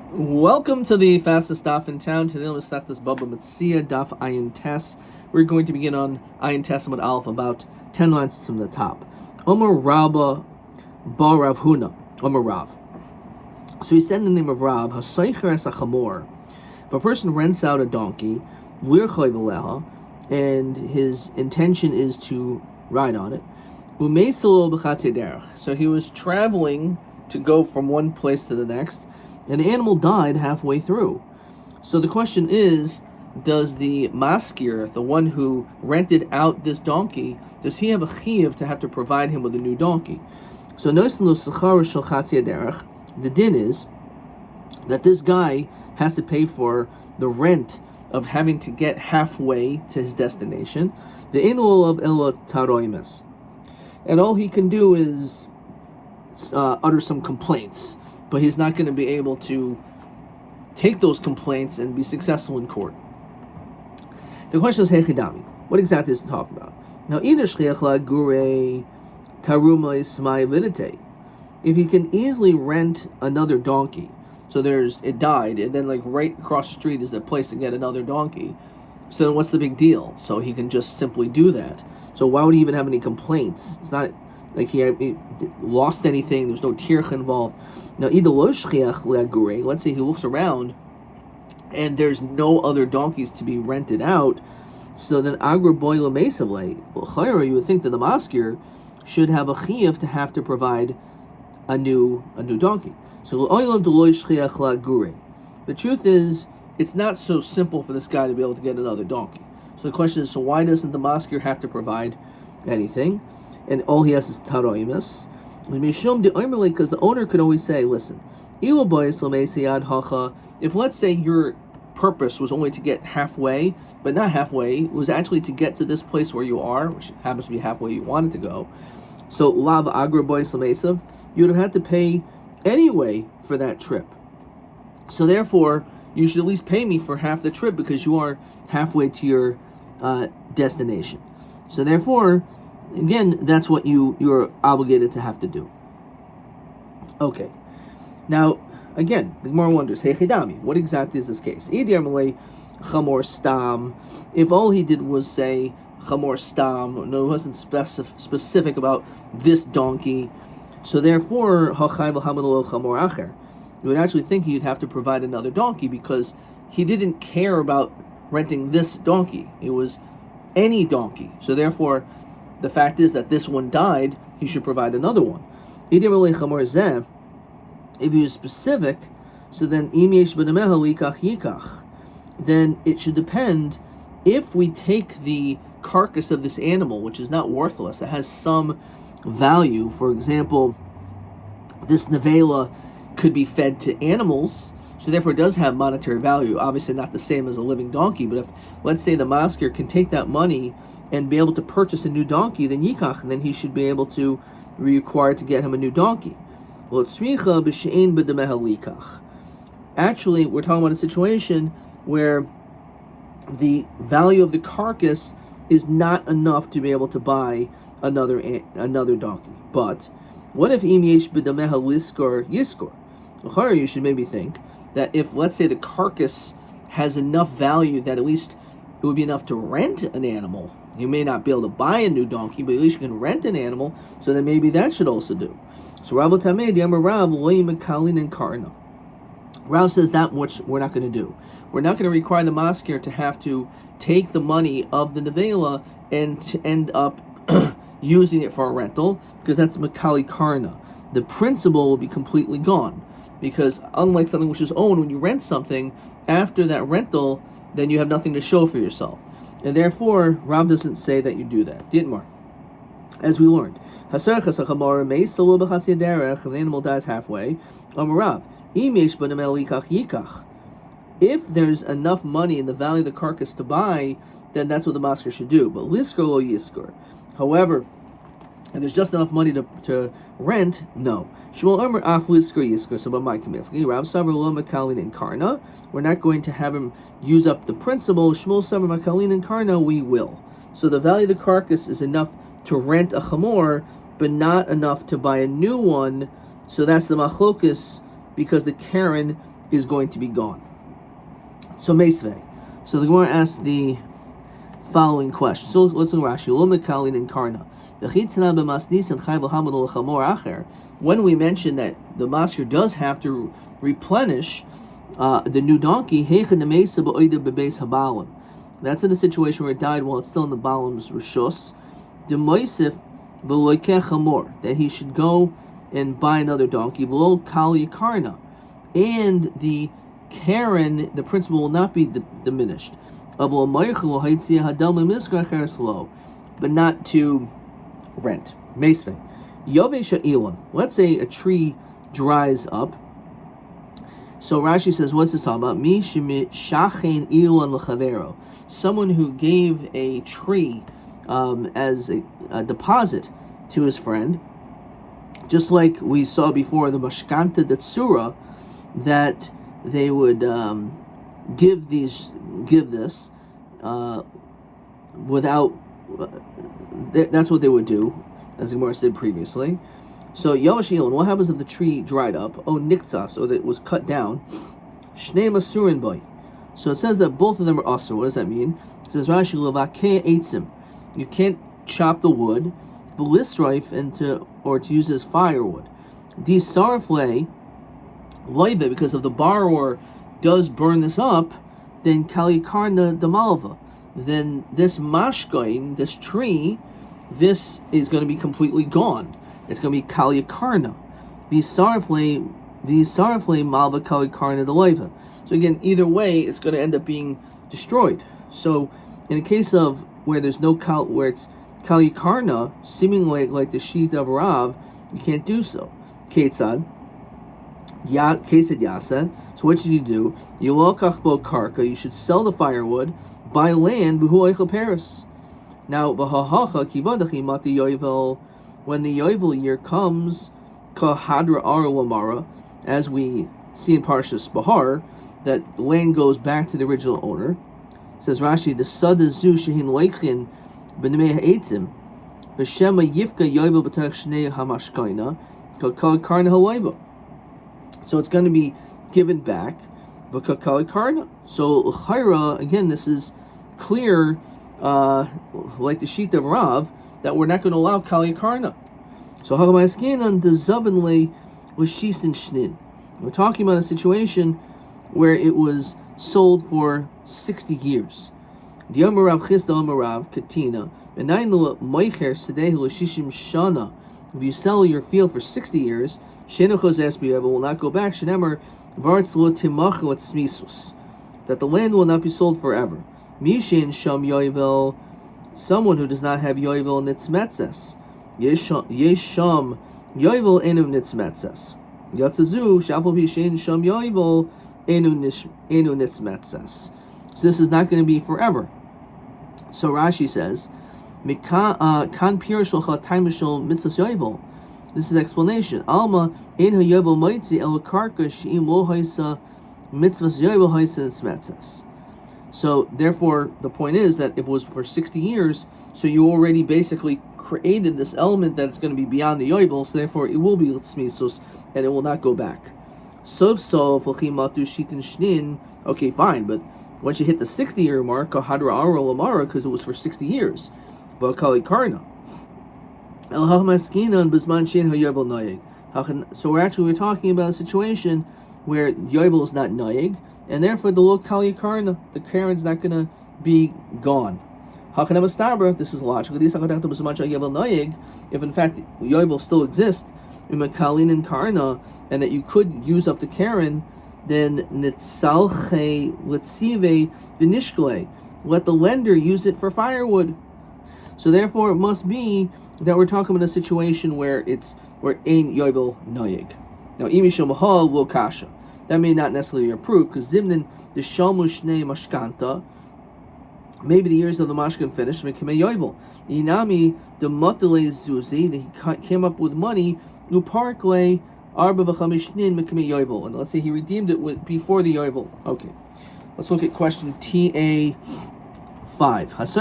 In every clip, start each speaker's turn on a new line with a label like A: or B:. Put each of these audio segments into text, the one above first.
A: Welcome to the fastest daf in town. Today we'll start this Bava Metzia daf Ayin Tes. We're going to begin on Ayin Tes with Aleph, about 10 lines from the top. Omer Rabba Bar Rav Huna. Omer Rav. So he said in the name of Rav, Hasaycher es achamor. If a person rents out a donkey, lirchoy v'leha, and his intention is to ride on it, umeiselo b'chatzei derech. So he was traveling to go from one place to the next, and the animal died halfway through. So the question is, does the maskir, the one who rented out this donkey, does he have a chiyuv to have to provide him with a new donkey? So the din is that this guy has to pay for the rent of having to get halfway to his destination. The inul of elo taroimus, and all he can do is utter some complaints, but he's not going to be able to take those complaints and be successful in court. The question is, Hechidami, what exactly is it talking about? Now, if he can easily rent another donkey, so it died, and then like right across the street is the place to get another donkey, so then what's the big deal? So he can just simply do that. So why would he even have any complaints? It's not like he lost anything. There's no tircha involved. Now, let's say he looks around and there's no other donkeys to be rented out. So then agra boila mesavle. Well, you would think that the maskir should have a chiyuv to have to provide a new donkey. So the truth is, it's not so simple for this guy to be able to get another donkey. So the question is, so why doesn't the maskir have to provide anything? And all he has is taroimus. Because the owner could always say, listen, if let's say your purpose was only to get halfway, but not halfway, it was actually to get to this place where you are, which happens to be halfway you wanted to go. So lav agra bois lamesav, you would have had to pay anyway for that trip. So therefore, you should at least pay me for half the trip because you are halfway to your destination. So therefore, again, that's what you're obligated to have to do. Okay. Now, again, the Gemara wonders, Hey Chidami, what exactly is this case? Chamor stam. If all he did was say chamor stam, no, it wasn't specific about this donkey, so therefore, chamor acher. You would actually think you'd have to provide another donkey because he didn't care about renting this donkey. It was any donkey. So therefore, the fact is that this one died, he should provide another one. If he was specific, so then then it should depend. If we take the carcass of this animal, which is not worthless, it has some value. For example, this nevela could be fed to animals, so therefore it does have monetary value. Obviously not the same as a living donkey, but if, let's say, the masker can take that money and be able to purchase a new donkey, then yikach, and then he should be able to be required to get him a new donkey. Actually, we're talking about a situation where the value of the carcass is not enough to be able to buy another donkey. But what if im yesh b'dameha liskor yiskor? You should maybe think that if, let's say, the carcass has enough value that at least it would be enough to rent an animal. You may not be able to buy a new donkey, but at least you can rent an animal, so then maybe that should also do. So Rav says that much we're not going to do. We're not going to require the maskir to have to take the money of the nevela and to end up using it for a rental, because that's makali karna. The principle will be completely gone, because unlike something which is owned, when you rent something, after that rental, then you have nothing to show for yourself. And therefore, Rav doesn't say that you do that. Ditmar. As we learned, if the animal dies halfway, if there's enough money in the value of the carcass to buy, then that's what the masker should do. But liskor lo yiskor. However, if there's just enough money to rent, no. Shmuel Omer af liskor yiskor. So, but my command, Rav Savar lo makalin in karna. We're not going to have him use up the principle. Shmuel Savar makalin in karna. We will. So the value of the carcass is enough to rent a chamor, but not enough to buy a new one. So that's the machlokus, because the Karen is going to be gone. So Meisvei. So the Gemara asks the following question. So let's look at Rashi. Lo mekalin in karna. When we mentioned that the masker does have to replenish the new donkey, that's in a situation where it died while it's still in the Baalam's Rishus. That he should go and buy another donkey. And the Karen, the principal, will not be diminished. But not to rent. Meisvei. Let's say a tree dries up. So Rashi says, what's this talking about? Someone who gave a tree as a deposit to his friend, just like we saw before the Mashkanta Datsura, that they would give this without. That's what they would do, as the Gemara said previously. So Yosh Elon, what happens if the tree dried up? Oh, Niktsas, or that it was cut down. Shnei Masurin boy. So it says that both of them are asur. What does that mean? It says Rashi Levakeh Eitzim. You can't chop the wood, v'lisraif, or to use as firewood. These sarfle loive, because if the borrower does burn this up, then kalikarna demalva. Then this mashkain, this tree, this is going to be completely gone. It's going to be kalikarna. These sarfle malva kalikarna deloiva. So again, either way, it's going to end up being destroyed. So in a case of where there's no where it's kalikarna, seemingly like the sheath of Rav, you can't do so. Ketzad. Kesed Yasa. So what should you do? Yilokach bo karka. You should sell the firewood, buy land, b'hu eichel Paris. Now v'hahacha kivadachi mati yovel. When the yovel year comes, kahadra ar lamara, as we see in Parshas Bahar, that land goes back to the original owner. Says Rashi, the sadazu shehin loichin b'nimei ha'etzim b'shema yifka yovel b'tach shnei hamashkaina kal karna halayva. So it's going to be given back, v'kakal karna. So chayra, again, this is clear, like the sheet of Rav, that we're not going to allow kali karna. So hagamaskinan the zavinle was shis and shnin. We're talking about a situation where it was sold for 60 years. The Amarav Chista Amarav Katina, and Moicher Sedehu Shishim Shana. If you sell your field for 60 years, Shenochos Esbiyev will not go back. Shenemer Vartz Lo Timachu at Smisus, that the land will not be sold forever. Mishin Sham Yoivel, someone who does not have Yoivel Nitzmetzes. Yesham Yoivel Enu Nitzmetzes. Yatzazu Shafal Pishin Sham Yoivel Enu Nitzmetzes. So this is not going to be forever. So Rashi says, Kan Pirshal Taimishal Mitzvah Yoivel. This is the explanation. Alma in Hayovel Moitzi El Karka Shim Lo Haisa Mitzvah Yoivel Haisa Nitzmetzes. So therefore, the point is that if it was for 60 years, so you already basically created this element that it's going to be beyond the yovel, so therefore it will be tzmisus and it will not go back. Okay, fine, but once you hit the 60-year mark, because it was for 60 years, so we're talking about a situation where yovel is not noyeg, and therefore the lo kali karna, the Karen's not going to be gone. This is logical. If in fact yovel still exists, umakalin and karna, and that you could use up the Karen, then nitzalche letzive v'nishkle, let the lender use it for firewood. So therefore, it must be that we're talking about a situation where ein yovel noyeg. Now, imishomahal lo kasha. That may not necessarily be approved, because Zimnin, the Shalmu Shnei Mashkanta, maybe the years of the Mashkan finished, Mekime Yovel. Inami, the Matale Zuzi, he came up with money, Luparkle, Arba Bachamishnin, Mekime Yovel. And let's say he redeemed it before the Yovel. Okay. Let's look at question TA 5. This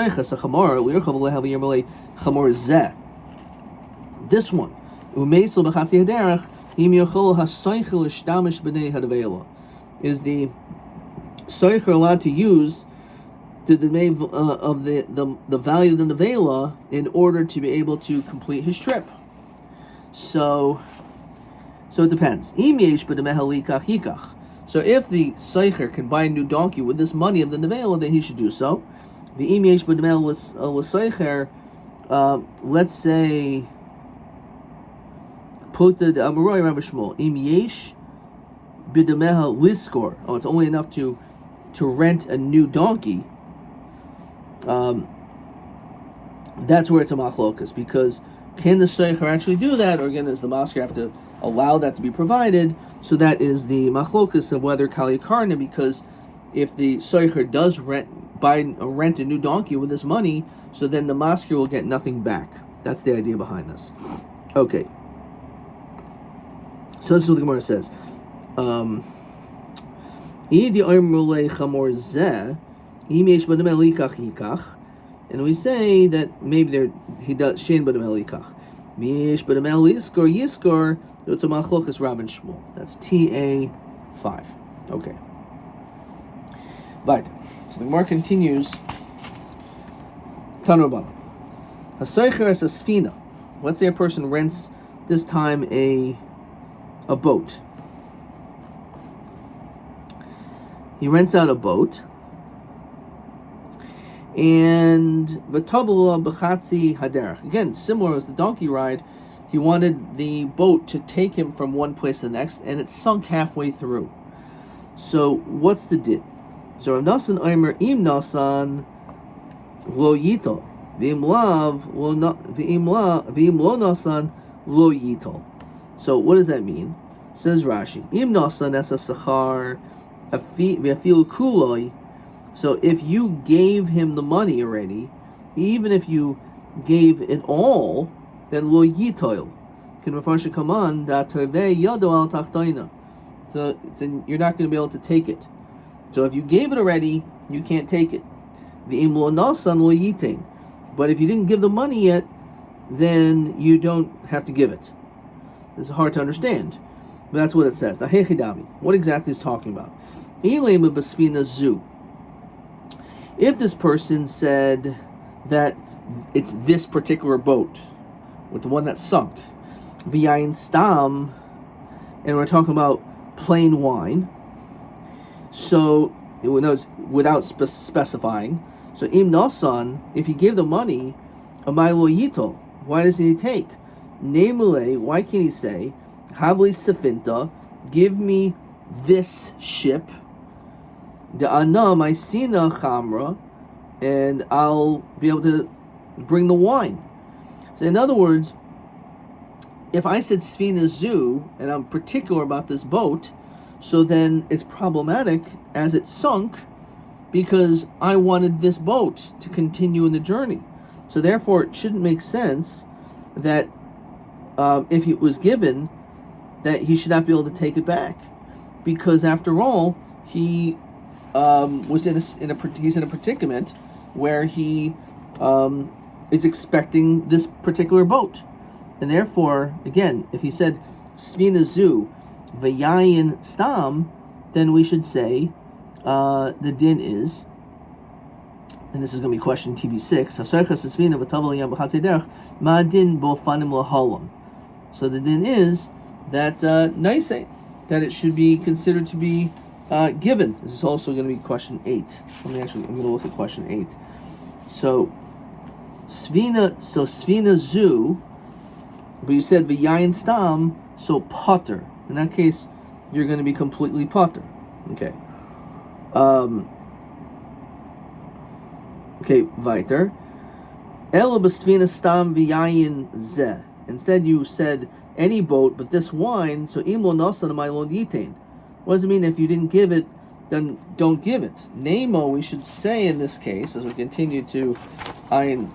A: one. Umeisel B'chatzi Haderach. Now is the soicher allowed to use the of the value of the nevela in order to be able to complete his trip. So it depends. So if the soicher can buy a new donkey with this money of the nevela, then he should do so. The imyesh b'demel was soicher. Let's say Puta de Amaroi Rabbi Shmuel imyesh b'demeha liskor. Oh, it's only enough to rent a new donkey. That's where it's a machlokas, because can the soicher actually do that, or again, does the masker have to allow that to be provided? So that is the machlokas of whether kali karna, because if the soicher does rent a new donkey with this money, so then the masker will get nothing back. That's the idea behind this. Okay. So this is what the Gemara says. And we say that maybe he does shein b'demel likach. Miyesh b'demel yiskor. It's a machlokas Rav and Shmuel. That's TA5. Okay. Right. So the Gemara continues. Tanu Bava. Hasoicher es a sfina. Let's say a person rents this time a boat. He rents out a boat, and v'tavla b'chatzi haderach. Again, similar as the donkey ride, he wanted the boat to take him from one place to the next, and it sunk halfway through. So what's the din? So Rav Nasan Omer im Nasan lo yitol v'im lo nasan lo yitol. So what does that mean? Says Rashi, im nasan es a sachar v'afil kuloi. So if you gave him the money already, even if you gave it all, then lo yitol can refer to come on that yado al tachtoina. So then you're not going to be able to take it. So if you gave it already, you can't take it. V'im lo nasan lo yitain. But if you didn't give the money yet, then you don't have to give it. It's hard to understand, but that's what it says. What exactly is talking about? If this person said that it's this particular boat, with the one that sunk, v'yayin stam, and we're talking about plain wine, so without specifying. So im nasan, if he gave the money, amay lo yitol, why doesn't he take? Namely, why can't he say, havli sefinta, give me this ship, the anam sina chamra, and I'll be able to bring the wine. So in other words, if I said Sfina Zu, and I'm particular about this boat, so then it's problematic as it sunk, because I wanted this boat to continue in the journey. So therefore, it shouldn't make sense that if it was given, that he should not be able to take it back, because after all, he was he's in a predicament where he is expecting this particular boat, and therefore, again, if he said Sfina Zu v'yayin stam, then we should say the din is, and this is going to be question TB6. So the din is that that it should be considered to be given. This is also going to be question 8. I'm going to look at question 8. So Sfina Zu, but you said v'yayin stam, so potter. In that case, you're going to be completely potter. Okay. Okay, weiter. Ela b'sfina stam v'yayin zeh. Instead, you said any boat, but this wine. So im lo nasan amay lo yitain. What does it mean if you didn't give it? Then don't give it. Nemo, we should say in this case, as we continue to ayin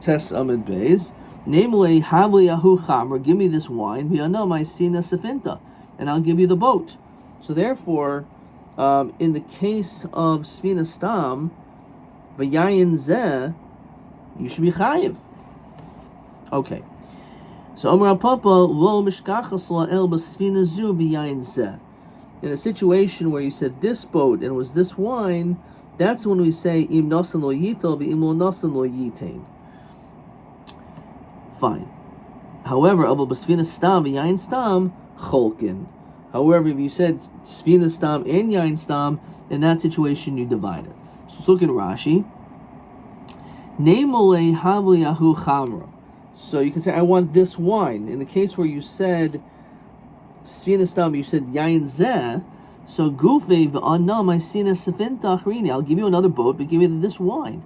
A: tes amid beis. Namely, havli yahu chamra, give me this wine. V'yanam sina sefinta, and I'll give you the boat. So therefore, in the case of Sfina Stam, v'yayin zeh, you should be chayiv. Okay. So Amar Papa lo mishkachas la el b'Sfina Zu v'yayin zeh. in a situation where you said this boat and it was this wine, that's when we say im nasan lo yitel v'im lo nasan lo yitain. Fine. However, abel b'sfina stam v'yayin stam cholkin. However, if you said sfina stam and yayin stam, in that situation you divide it. So let's look at Rashi. Neimole havli yahu chamra. So you can say, I want this wine. In the case where you said sfina stam, you said yayin zeh. So gufe v'anam aysina sefinta achrini. I'll give you another boat, but give you this wine.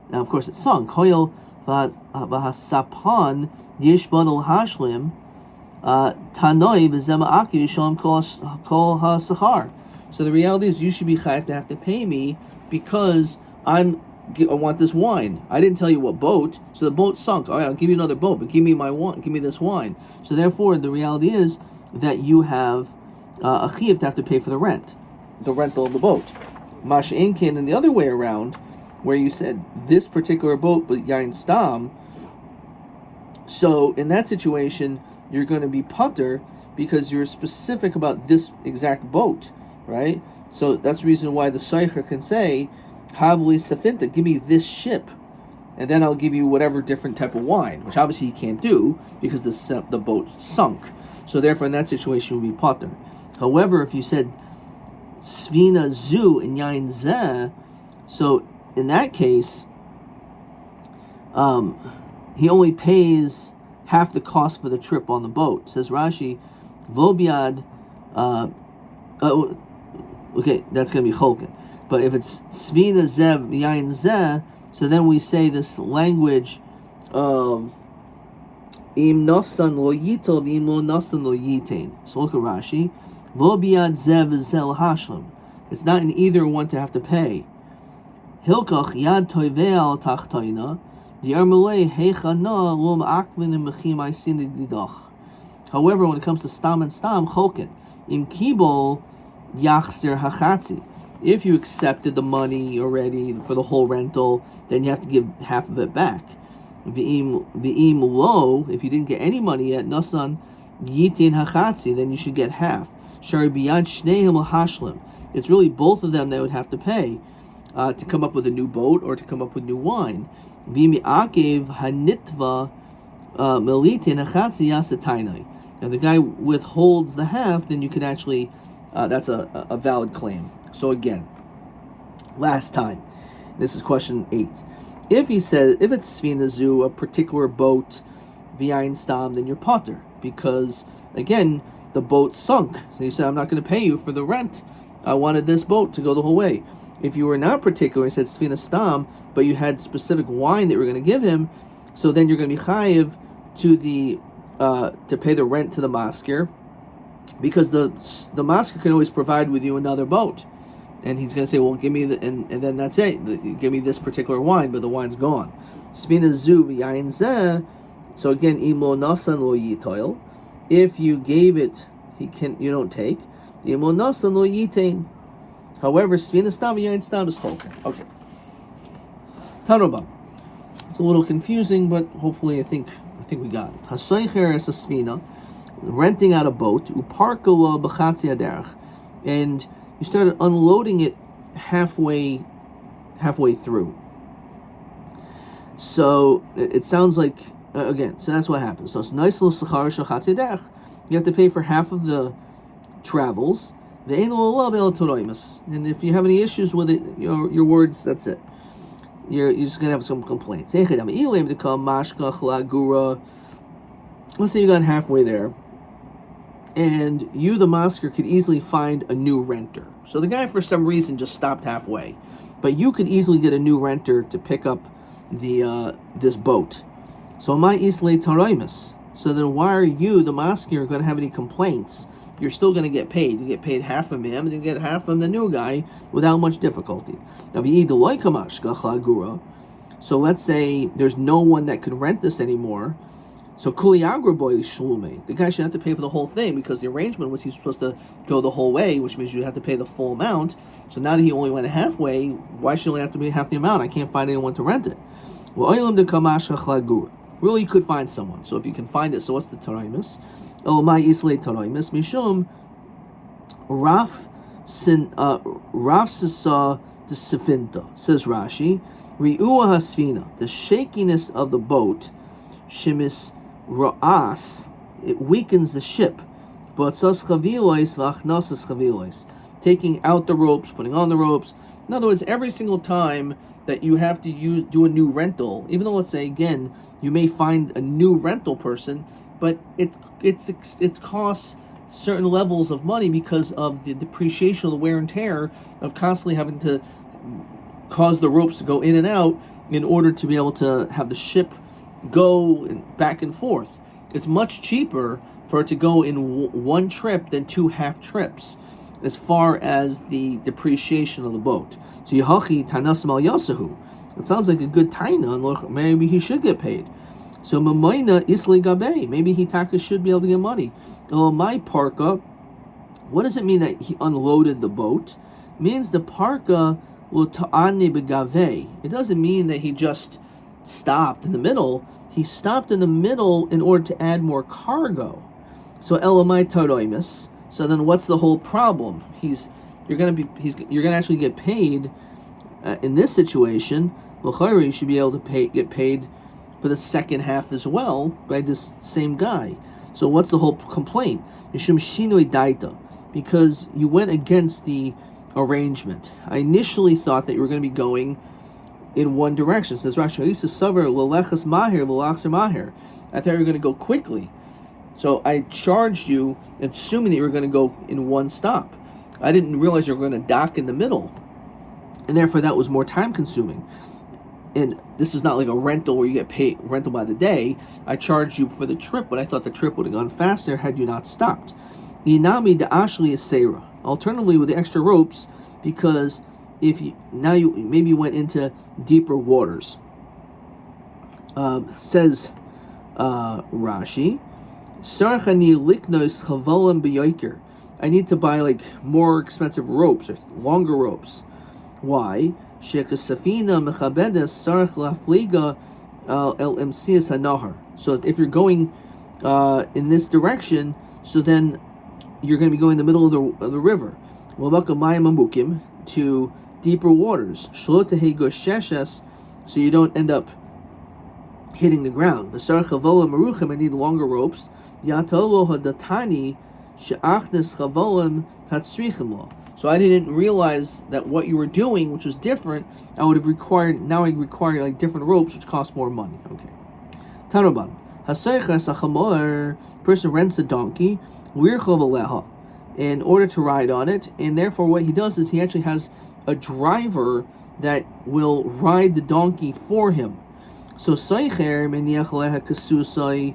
A: Now, of course, it's sung. Koyel v'hasapan yish badal hashlim tanoi v'zema aki yishalom kol ha-sachar. So the reality is, you should be chayav to have to pay me because I want this wine. I didn't tell you what boat, so the boat sunk. All right, I'll give you another boat, but give me my wine. Give me this wine. So therefore, the reality is that you have a chiyuv to have to pay for the rental of the boat. Mash'enkin, and the other way around, where you said this particular boat, but yain stam. So in that situation, you're going to be putter because you're specific about this exact boat, right? So that's the reason why the seicher can say, Havli safinta, give me this ship, and then I'll give you whatever different type of wine, which obviously he can't do because the boat sunk. So therefore, in that situation, you'll be putter. However, if you said svina zu and yain zeh, so in that case, he only pays half the cost for the trip on the boat. Says Rashi, Vobiad, okay, that's going to be Cholkin. But if it's Svina Zev, Yain Zeh, so then we say this language of Im Nosan Lo Yitov, Im Lo Nosan Lo Yitain. So look at Rashi, Vobiad Zev Zel Hashlam. It's not in either one to have to pay. Hilkach Yad Toiveal Tachtoina, However, when it comes to stam and stam, cholkin im kibol yachzer hachatzi. If you accepted the money already for the whole rental, then you have to give half of it back. V'im lo, if you didn't get any money yet, nasan yitin hachatzi, then you should get half. Shari biyad shneim hashlim. It's really both of them that would have to pay to come up with a new boat or to come up with new wine. Vimi akev hanitva melitin achatzi yasatainai. Now the guy withholds the half, then you can actually, that's a valid claim. So again, last time, this is question 8. If he said, if it's svina zu, a particular boat, v'yain stam, then you're potter, because again, the boat sunk. So he said, I'm not going to pay you for the rent. I wanted this boat to go the whole way. If you were not particular, he said svina stam, but you had specific wine that you were going to give him, so then you're going to be chayiv to the to pay the rent to the masker, because the masker can always provide with you another boat, and he's going to say, well, give me and then that's it. Give me this particular wine, but the wine's gone. Svina zu v'yayin zeh. So again, imo nasan lo yitoil. If you gave it, you don't take. Imo nasan lo yitain. However, svina stam yain stam is cholkin. Okay. Tanobam. It's a little confusing, but hopefully I think we got it. Hasoicher es a svina, renting out a boat, uparkala b'chatzi haderech, and you started unloading it halfway through. So it sounds like again. So that's what happens. So it's nice little sachar shachatzi haderech. You have to pay for half of the travels. And if you have any issues with it, your words, that's it. You're just going to have some complaints. Let's say you got halfway there, and you, the masker, could easily find a new renter. So the guy, for some reason, just stopped halfway. But you could easily get a new renter to pick up this boat. So my islay taraimus. So then why are you, the masker, going to have any complaints? You're still going to get paid. You get paid half from him, and you get half from the new guy without much difficulty. So let's say there's no one that could rent this anymore. So the guy should have to pay for the whole thing, because the arrangement was he's supposed to go the whole way, which means you have to pay the full amount. So now that he only went halfway, why should he have to pay half the amount? I can't find anyone to rent it. Really, you could find someone. So if you can find it, so what's the taraimus? Oh, my islay taraimus mishum Raf Sisa the Sifinta, says Rashi, Ri'ua Hasfina, the shakiness of the boat, Shimis Ra'as, it weakens the ship, Botzas Chavilois Vachnasas Chavilois, taking out the ropes, putting on the ropes. In other words, every single time that you have to do a new rental, even though, let's say, again, you may find a new rental person, but it costs certain levels of money because of the depreciation of the wear and tear of constantly having to cause the ropes to go in and out in order to be able to have the ship go back and forth. It's much cheaper for it to go in one trip than 2 half trips as far as the depreciation of the boat. So Yehachi Tanas Mal Yasahu. It sounds like a good taina, and look, maybe he should get paid. So Mamaina Isli Gabe, maybe Hitaka should be able to get money. My parka, what does it mean that he unloaded the boat? It means the parka will ta'ani begave. It doesn't mean that he just stopped in the middle. He stopped in the middle in order to add more cargo. So elamai taroimus. So then, what's the whole problem? You're gonna actually get paid in this situation. L'chayri, you should be able to get paid for the second half as well by this same guy. So what's the whole complaint? Mishum shinoi daita, because you went against the arrangement. I initially thought that you were going to be going in one direction. It says Rashi, Savar lelechas mahir v'lachser mahir. I thought you were going to go quickly. So I charged you, assuming that you were going to go in one stop. I didn't realize you were going to dock in the middle. And therefore that was more time consuming. And this is not like a rental where you get paid rental by the day. I charged you for the trip, but I thought the trip would have gone faster had you not stopped. Inami de ashli esera. Alternatively, with the extra ropes, because if you maybe you went into deeper waters. Says Rashi, Sarchani liknos chavolim beyoker. I need to buy like more expensive ropes or longer ropes. Why? So if you're going in this direction, so then you're going to be going in the middle of the river. To deeper waters. So you don't end up hitting the ground. I need longer ropes. So I didn't realize that what you were doing, which was different, I require like different ropes, which cost more money. Okay. Tanaban. Person rents a donkey, in order to ride on it, and therefore what he does is he actually has a driver that will ride the donkey for him. So Seicher meniach leha kasusai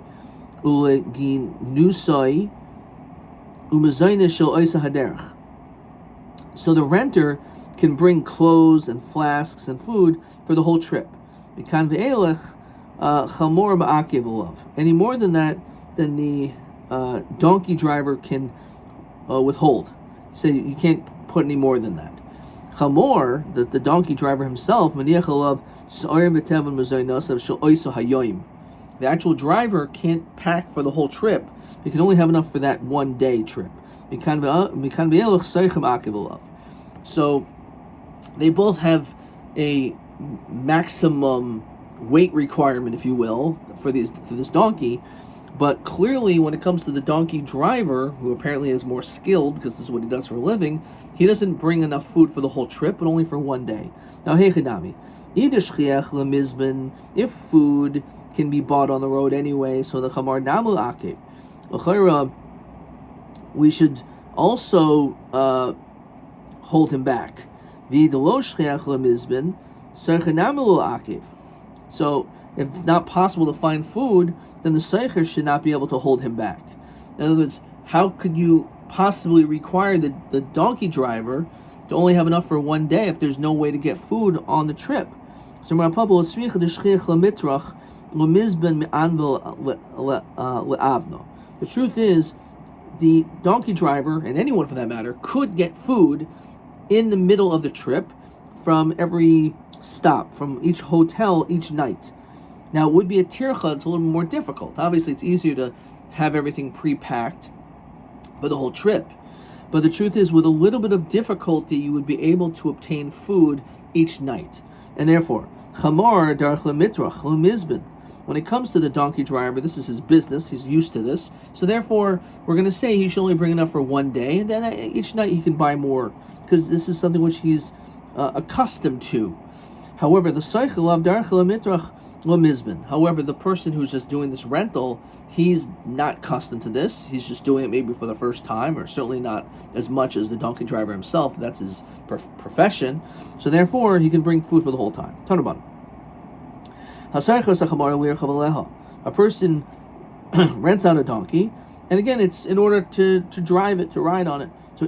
A: uleginusai umazayna shel oisa haderach. So the renter can bring clothes and flasks and food for the whole trip. Any more than that, then the donkey driver can withhold. So you can't put any more than that. Chamor, the donkey driver himself, the actual driver can't pack for the whole trip. He can only have enough for that 1 day trip. So they both have a maximum weight requirement, if you will, for this donkey. But clearly, when it comes to the donkey driver, who apparently is more skilled because this is what he does for a living, he doesn't bring enough food for the whole trip, but only for 1 day. Now, hey Chidami, if food can be bought on the road anyway, so the Chamar Namu Akev, we should also hold him back. So, if it's not possible to find food, then the seicher should not be able to hold him back. In other words, how could you possibly require the donkey driver to only have enough for 1 day if there's no way to get food on the trip? So the truth is, the donkey driver, and anyone for that matter, could get food in the middle of the trip from every stop, from each hotel each night. Now, it would be a tircha, it's a little more difficult. Obviously, it's easier to have everything pre-packed for the whole trip. But the truth is, with a little bit of difficulty, you would be able to obtain food each night. And therefore, chamar darach lemitrach lemizbin. When it comes to the donkey driver, this is his business. He's used to this. So therefore, we're going to say he should only bring enough for one day, and then each night he can buy more, because this is something which he's accustomed to. However, the seichel of darach lemitrach lemizbin. However, the person who's just doing this rental, he's not accustomed to this. He's just doing it maybe for the first time, or certainly not as much as the donkey driver himself. That's his profession. So therefore, he can bring food for the whole time. Tanaban. A person rents out a donkey, and again, it's in order to drive it, to ride on it. So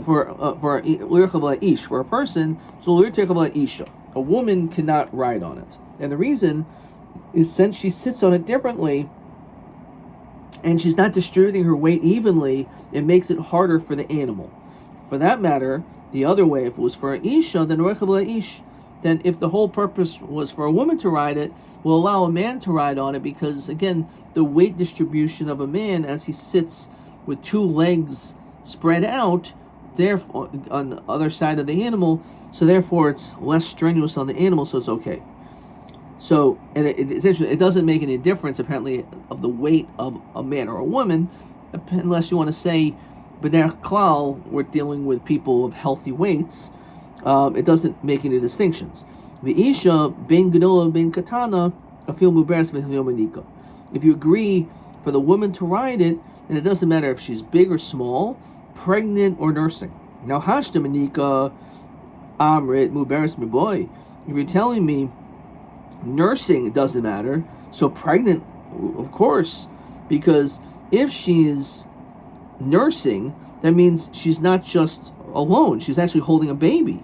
A: for a person, so a woman cannot ride on it. And the reason is, since she sits on it differently and she's not distributing her weight evenly, it makes it harder for the animal. For that matter, the other way, if it was for an isha, then if the whole purpose was for a woman to ride it, we'll allow a man to ride on it, because again, the weight distribution of a man as he sits with two legs spread out, therefore on the other side of the animal, so therefore it's less strenuous on the animal, so it's okay. So, and it's interesting, it doesn't make any difference, apparently, of the weight of a man or a woman, unless you want to say, b'derech klal, we're dealing with people of healthy weights. It doesn't make any distinctions. V'isha ben gedola ben katana afil muberes v'yomanika. If you agree for the woman to ride it, and it doesn't matter if she's big or small, pregnant or nursing. Now, hashta manika amrit muberes miboy. If you're telling me nursing, it doesn't matter, so pregnant, of course, because if she's nursing, that means she's not just alone, she's actually holding a baby,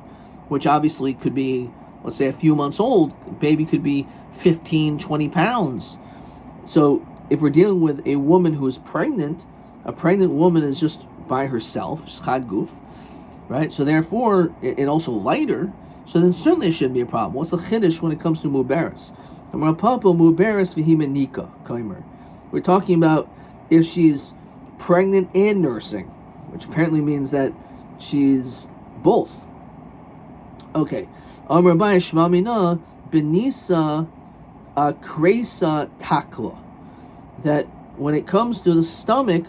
A: which obviously could be, let's say, a few months old. Baby could be 15, 20 pounds. So if we're dealing with a woman who is pregnant, a pregnant woman is just by herself, chad guf, right? So therefore, and also lighter, so then certainly it shouldn't be a problem. What's the chiddush when it comes to muberes? We're talking about if she's pregnant and nursing, which apparently means that she's both. Okay. Rabbi Shmamina benisa kresa takla. That when it comes to the stomach,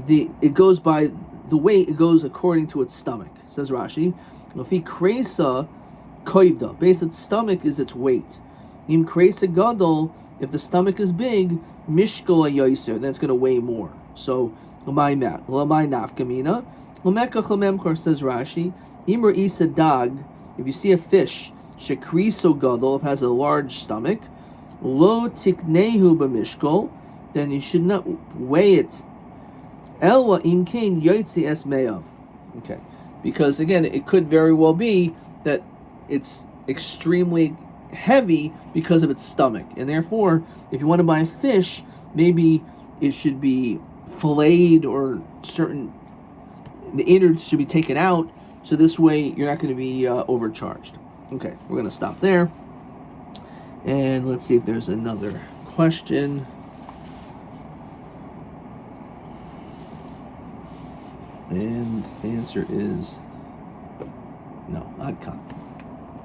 A: it goes by the weight. It goes according to its stomach. Says Rashi. If kresa koivda, base its stomach is its weight. Im kresa gadol, if the stomach is big, mishkol yoiser, then it's going to weigh more. So lamai nafkamina, lamekach lamemchor, says Rashi. Imr isa dag, if you see a fish, shekriso gadol, if it has a large stomach, lo tiknehu b'mishkol, then you should not weigh it. Elwa imkein yotzi es meyav. Okay. Because again, it could very well be that it's extremely heavy because of its stomach, and therefore, if you want to buy a fish, maybe it should be filleted, or the innards should be taken out, so this way you're not going to be overcharged. Okay, we're going to stop there, and let's see if there's another question. And the answer is no, Adkan.